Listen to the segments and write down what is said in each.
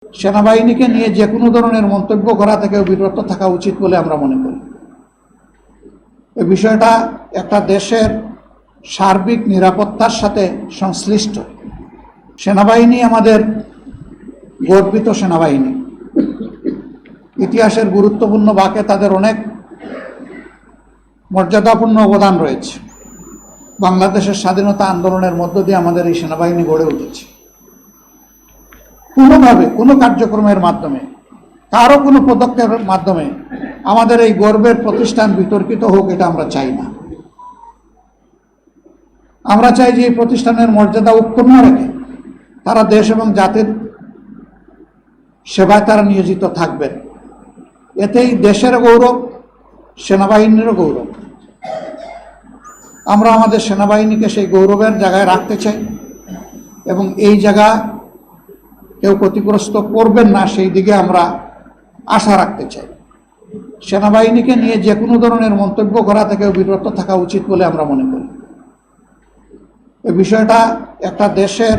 সেনাবাহিনীকে নিয়ে যে কোনো ধরনের মন্তব্য করা থেকে বিরত থাকা উচিত বলে আমরা মনে করি। এই বিষয়টা একটা দেশের সার্বিক নিরাপত্তার সাথে সংশ্লিষ্ট। সেনাবাহিনী আমাদের গর্বিত সেনাবাহিনী, ইতিহাসের গুরুত্বপূর্ণ বাঁকে তাদের অনেক মর্যাদাপূর্ণ অবদান রয়েছে। বাংলাদেশের স্বাধীনতা আন্দোলনের মধ্য দিয়ে আমাদের এই সেনাবাহিনী গড়ে উঠেছে। কোনোভাবে কোনো কার্যক্রমের মাধ্যমে, কারো কোনো পদক্ষেপের মাধ্যমে আমাদের এই গর্বের প্রতিষ্ঠান বিতর্কিত হোক, এটা আমরা চাই না। আমরা চাই যে এই প্রতিষ্ঠানের মর্যাদা অক্ষুণ্ণ রেখে তারা দেশ এবং জাতির সেবায় তারা নিয়োজিত থাকবেন। এতেই দেশের গৌরব, সেনাবাহিনীরও গৌরব। আমরা আমাদের সেনাবাহিনীকে সেই গৌরবের জায়গায় রাখতে চাই এবং এই জায়গা কেউ ক্ষতিগ্রস্ত করবেন না সেই দিকে আমরা আশা রাখতে চাই। সেনাবাহিনীকে নিয়ে যে কোনো ধরনের মন্তব্য করা থেকে বিরত থাকা উচিত বলে আমরা মনে করি। এই বিষয়টা একটা দেশের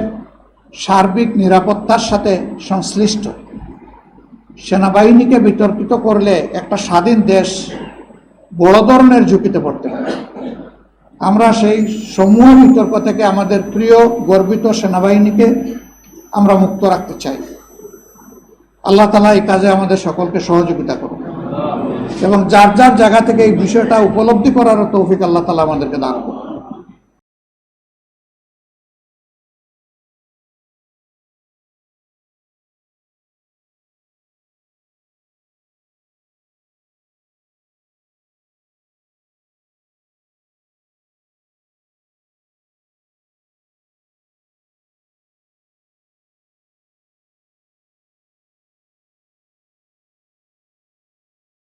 সার্বিক নিরাপত্তার সাথে সংশ্লিষ্ট। সেনাবাহিনীকে বিতর্কিত করলে একটা স্বাধীন দেশ বড় ধরনের ঝুঁকিতে পড়তে পারে। আমরা সেই সমূহ বিতর্ক থেকে আমাদের প্রিয় গর্বিত সেনাবাহিনীকে আমরা মুক্ত রাখতে চাই। আল্লাহ তাআলা এই কাজে আমাদের সকলকে সহযোগিতা করুন এবং যার যার জায়গা থেকে এই বিষয়টা উপলব্ধি করার তৌফিক আল্লাহ তাআলা আমাদেরকে দান করুন।